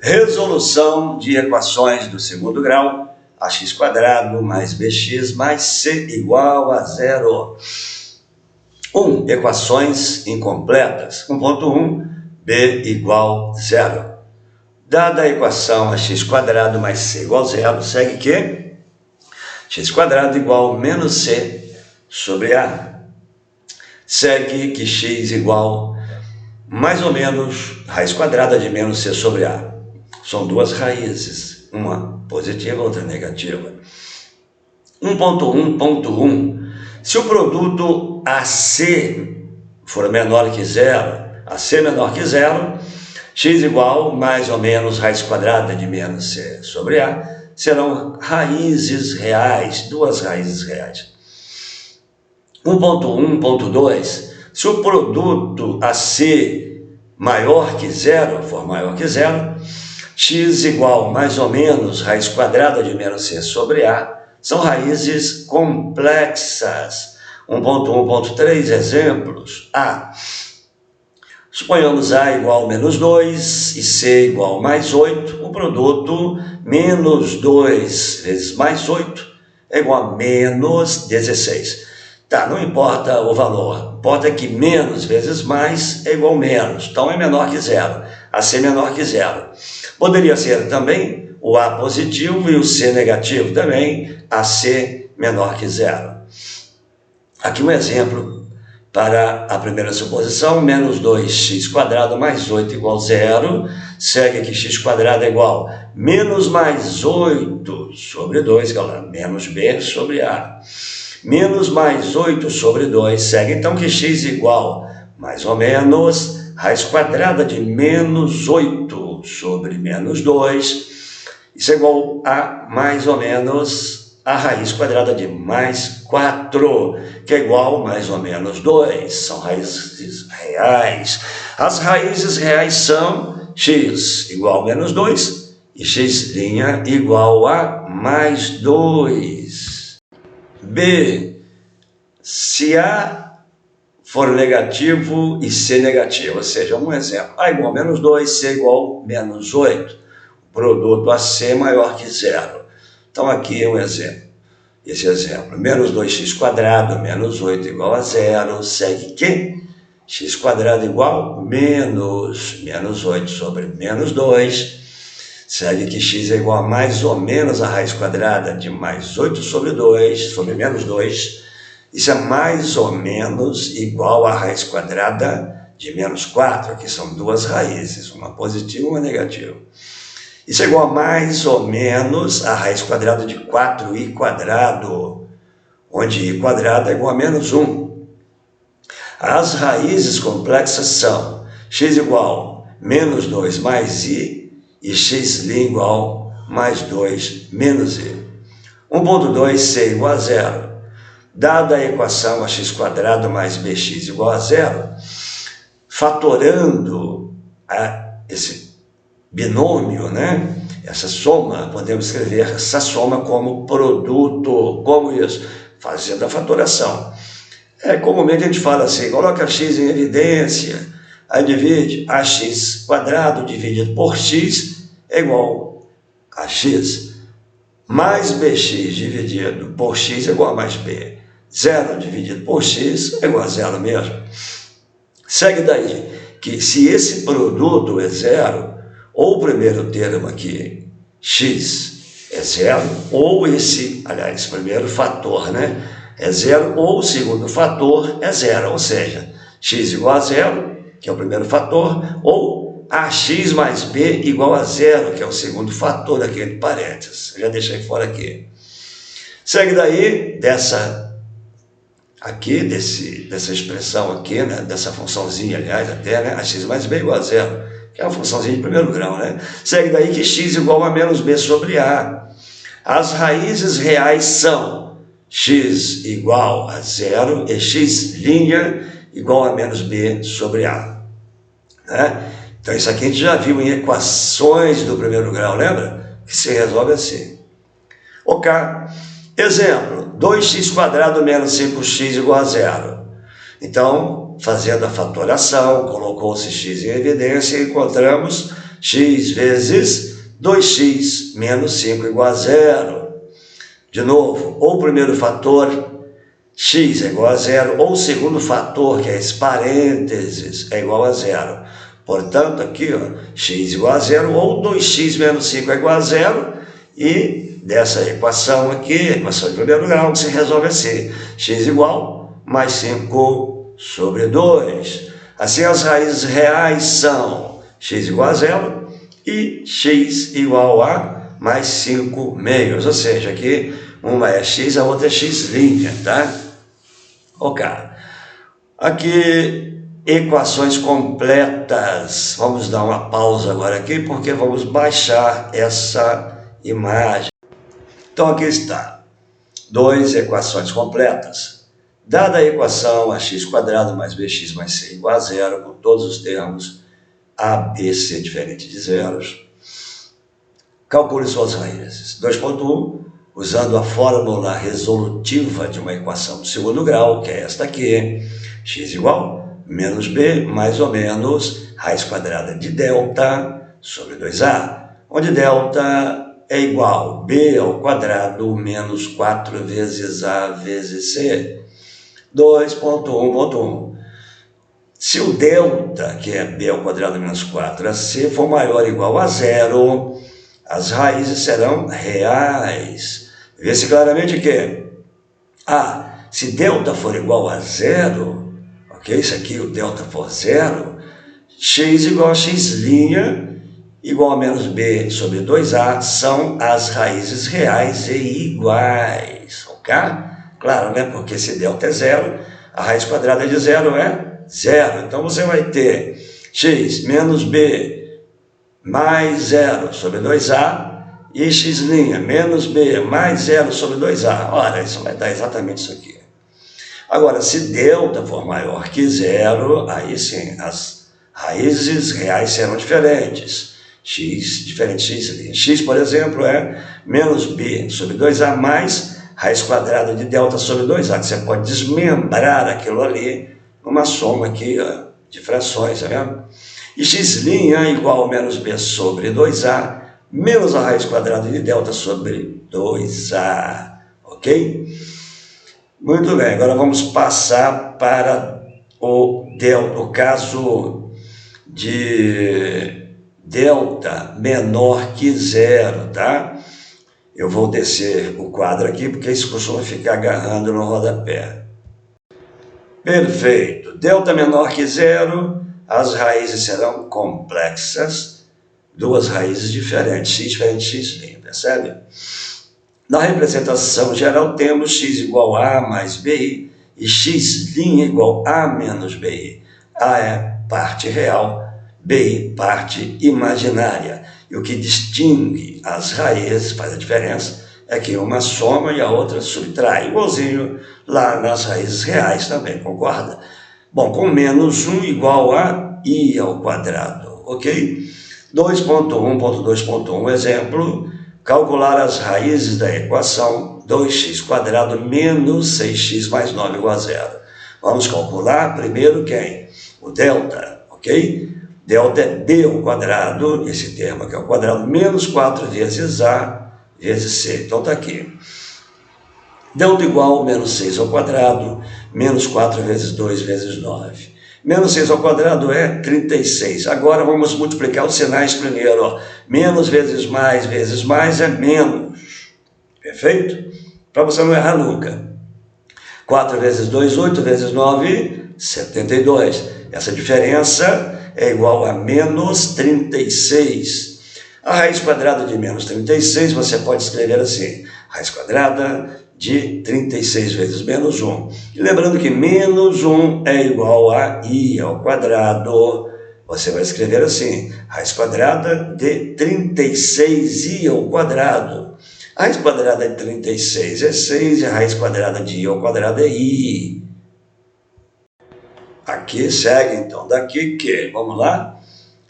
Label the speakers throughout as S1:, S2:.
S1: Resolução de equações do segundo grau, ax² mais bx mais c igual a zero. 1. Equações incompletas. 1.1, b igual a zero. Dada a equação ax² mais c igual a zero, segue que x² igual a menos c sobre a. Segue que x igual mais ou menos raiz quadrada de menos c sobre a. São duas raízes, uma positiva, outra negativa. 1.1.1, se o produto AC for menor que zero, AC menor que zero, x igual mais ou menos raiz quadrada de menos c sobre a, serão raízes reais, duas raízes reais. 1.1.2, se o produto AC maior que zero, for maior que zero, x igual mais ou menos raiz quadrada de menos c sobre a, são raízes complexas. 1.1.3, exemplos. A. Suponhamos a igual a menos 2 e c igual a mais 8. O produto menos 2 vezes mais 8 é igual a menos 16. Tá, não importa o valor, importa que menos vezes mais é igual a menos, então é menor que zero, a c menor que zero. Poderia ser também o a positivo e o c negativo também, a c menor que zero. Aqui um exemplo para a primeira suposição, menos 2x² mais 8 igual a zero, segue que x² é igual a menos mais 8 sobre 2, galera, menos b sobre a. Menos mais 8 sobre 2, segue então que x igual mais ou menos raiz quadrada de menos 8 sobre menos 2, isso é igual a mais ou menos a raiz quadrada de mais 4, que é igual mais ou menos 2, são raízes reais. As raízes reais são x igual a menos 2 e x' igual a mais 2. B, se A for negativo e C negativo, ou seja, um exemplo, A igual a menos 2, C igual a menos 8, o produto AC maior que zero. Então aqui é um exemplo, esse exemplo, menos 2x², menos 8 igual a zero, segue que x² igual a menos 8 sobre menos 2, segue que x é igual a mais ou menos a raiz quadrada de mais 8 sobre 2, sobre menos 2. Isso é mais ou menos igual a raiz quadrada de menos 4. Aqui são duas raízes, uma positiva e uma negativa. Isso é igual a mais ou menos a raiz quadrada de 4i², onde i² é igual a menos 1. As raízes complexas são x igual a menos 2 mais i, e x' igual a mais 2 menos i. 1.2, c igual a zero. Dada a equação ax² mais bx igual a zero, fatorando esse binômio, né? Essa soma, podemos escrever essa soma como produto. Como isso? Fazendo a fatoração. Comumente a gente fala assim, coloca x em evidência, aí divide ax² dividido por x é igual a x, mais bx dividido por x é igual a mais b. 0 dividido por x é igual a zero mesmo. Segue daí que se esse produto é zero, ou o primeiro termo aqui, x, é zero, ou esse primeiro fator, né, é zero, ou o segundo fator é zero, ou seja, x igual a zero, que é o primeiro fator, ou ax mais b igual a zero, que é o segundo fator aqui entre parênteses. Eu já deixei fora aqui. Segue daí dessa expressão aqui, né, dessa funçãozinha, aliás, até, né, ax mais b igual a zero, que é uma funçãozinha de primeiro grau, né? Segue daí que x igual a menos b sobre a. As raízes reais são x igual a zero e x' igual a menos b sobre a. Né? Então isso aqui a gente já viu em equações do primeiro grau, lembra? Que se resolve assim. Ok. Exemplo, 2x² menos 5x igual a zero. Então, fazendo a fatoração, colocou-se x em evidência e encontramos x vezes 2x menos 5 igual a zero. De novo, ou o primeiro fator, x é igual a zero, ou o segundo fator, que é esse parênteses, é igual a zero. Portanto, aqui, ó, x igual a zero, ou 2x menos 5 é igual a zero, e dessa equação aqui, equação de primeiro grau, que se resolve assim, x igual mais 5 sobre 2. Assim, as raízes reais são x igual a zero e x igual a mais 5 meios, ou seja, aqui uma é x, a outra é x', tá? Ok. Aqui, equações completas. Vamos dar uma pausa agora aqui, porque vamos baixar essa imagem. Então, aqui está. 2 equações completas. Dada a equação ax² mais bx mais c igual a zero, com todos os termos a, b, c diferente de zeros, calcule suas raízes. 2.1, usando a fórmula resolutiva de uma equação de segundo grau, que é esta aqui, x igual menos b mais ou menos raiz quadrada de delta sobre 2a, onde delta é igual a b ao quadrado menos 4 vezes a vezes c. 2.1.1. Se o delta, que é b ao quadrado menos 4ac, for maior ou igual a zero, as raízes serão reais. Vê-se claramente que se delta for igual a zero, ok? Isso aqui, o delta for zero, x igual a x' igual a menos b sobre 2a são as raízes reais e iguais, ok? Claro, né? Porque se delta é zero, a raiz quadrada de zero é zero. Então, você vai ter x menos b mais zero sobre 2a e x' menos b mais zero sobre 2a. Ora, isso vai dar exatamente isso aqui. Agora, se delta for maior que zero, aí sim, as raízes reais serão diferentes. X diferente de x'. X, por exemplo, é menos b sobre 2a mais raiz quadrada de delta sobre 2a, que você pode desmembrar aquilo ali numa soma aqui, ó, de frações, tá vendo? E x' igual a menos b sobre 2a menos a raiz quadrada de delta sobre 2a, ok? Muito bem, agora vamos passar para o caso de delta menor que zero, tá? Eu vou descer o quadro aqui, porque isso costuma ficar agarrando no rodapé. Perfeito. Delta menor que zero, as raízes serão complexas, duas raízes diferentes, x diferente de x', percebe? Na representação geral, temos x igual a mais bi e x' igual a menos bi. A é parte real, bi parte imaginária. E o que distingue as raízes, faz a diferença, é que uma soma e a outra subtrai. Igualzinho lá nas raízes reais também, concorda? Bom, com menos 1 igual a i ao quadrado, ok? 2.1.2.1, exemplo, calcular as raízes da equação 2x² menos 6x mais 9 igual a zero. Vamos calcular primeiro quem? O delta, ok? Delta é b ao quadrado, esse termo aqui é ao quadrado, menos 4 vezes a vezes c. Então está aqui. Delta igual a menos 6 ao quadrado, menos 4 vezes 2 vezes 9. Menos 6 ao quadrado é 36. Agora vamos multiplicar os sinais primeiro. Ó. Menos vezes mais é menos. Perfeito? Para você não errar nunca. 4 vezes 2, 8 vezes 9, 72. Essa diferença é igual a menos 36. A raiz quadrada de menos 36 você pode escrever assim. Raiz quadrada de 36 vezes menos 1. E lembrando que menos 1 é igual a i ao quadrado. Você vai escrever assim. Raiz quadrada de 36i ao quadrado. A raiz quadrada de 36 é 6 e a raiz quadrada de i ao quadrado é i. Aqui segue, então, daqui que, vamos lá,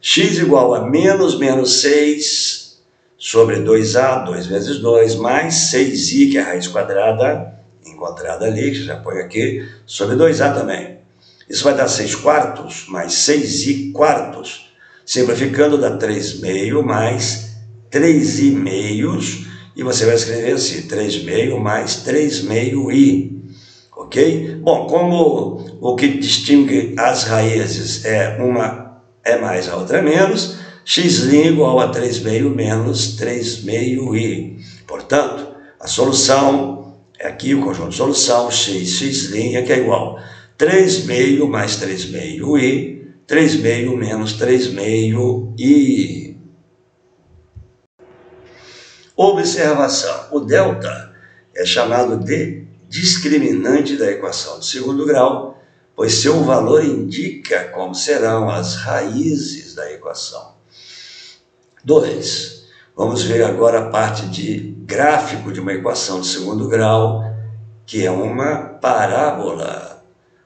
S1: x igual a menos 6 sobre 2a, 2 vezes 2, mais 6i, que é a raiz quadrada, encontrada ali, que já põe aqui, sobre 2a também. Isso vai dar 6 quartos, mais 6i quartos, Simplificando, dá 3/2 mais 3,5, e você vai escrever assim, 3/2 mais 3/2i, ok? Bom, como o que distingue as raízes uma é mais, a outra é menos, x' igual a 3/2 menos 3/2i. Portanto, a solução é aqui o conjunto de solução, x' que é igual a 3/2 mais 3/2i, 3/2 menos 3/2i. Observação: o delta é chamado de discriminante da equação de segundo grau, pois seu valor indica como serão as raízes da equação. 2. Vamos ver agora a parte de gráfico de uma equação de segundo grau, que é uma parábola.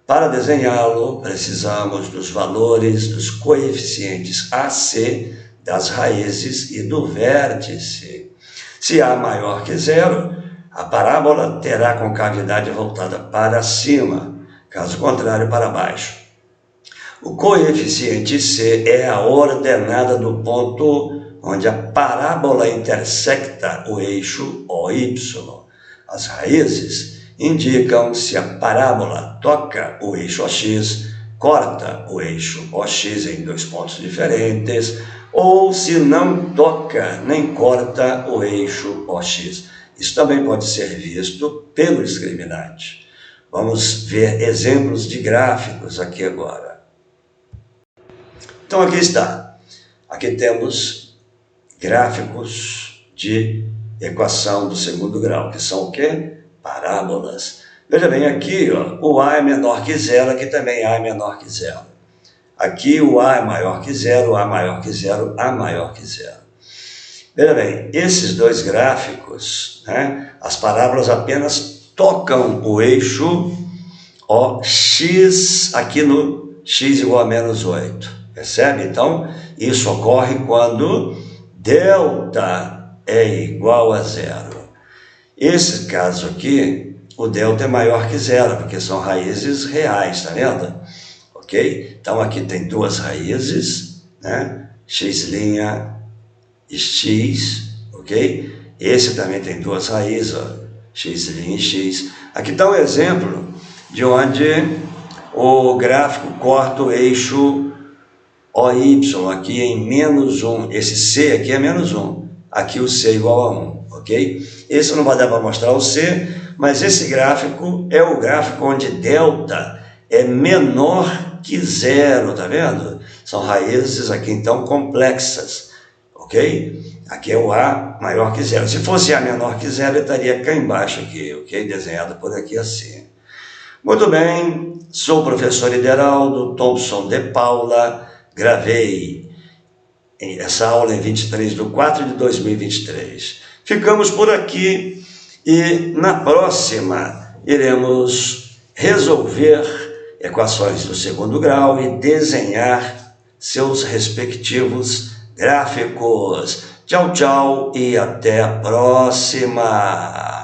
S1: Para desenhá-lo, precisamos dos valores dos coeficientes AC, das raízes e do vértice. Se A maior que zero, a parábola terá a concavidade voltada para cima, caso contrário, para baixo. O coeficiente C é a ordenada do ponto onde a parábola intersecta o eixo OY. As raízes indicam se a parábola toca o eixo OX, corta o eixo OX em 2 pontos diferentes, ou se não toca nem corta o eixo OX. Isso também pode ser visto pelo discriminante. Vamos ver exemplos de gráficos aqui agora. Então aqui está. Aqui temos gráficos de equação do segundo grau, que são o quê? Parábolas. Veja bem, aqui ó, o A é menor que zero, aqui também A é menor que zero. Aqui o A é maior que zero, A maior que zero, A maior que zero. Veja bem, esses dois gráficos, né, as parábolas apenas tocam o eixo OX aqui no x igual a menos 8. Percebe? Então, isso ocorre quando delta é igual a zero. Esse caso aqui, o delta é maior que zero, porque são raízes reais, tá vendo? Ok? Então, aqui tem duas raízes, né? X' e x, ok? Esse também tem duas raízes, ó, x' e x. Aqui está um exemplo de onde o gráfico corta o eixo OY, aqui em menos 1. Esse C aqui é menos 1. Aqui o C é igual a 1, ok? Esse não vai dar para mostrar o C, mas esse gráfico é o gráfico onde delta é menor que zero, tá vendo? São raízes aqui então complexas, ok? Aqui é o A maior que zero. Se fosse A menor que zero, ele estaria cá embaixo aqui, ok? Desenhado por aqui assim. Muito bem, sou o professor Ideraldo Thompson de Paula, gravei essa aula em 23/4/2023. Ficamos por aqui e na próxima iremos resolver equações do segundo grau e desenhar seus respectivos gráficos. Tchau, tchau e até a próxima!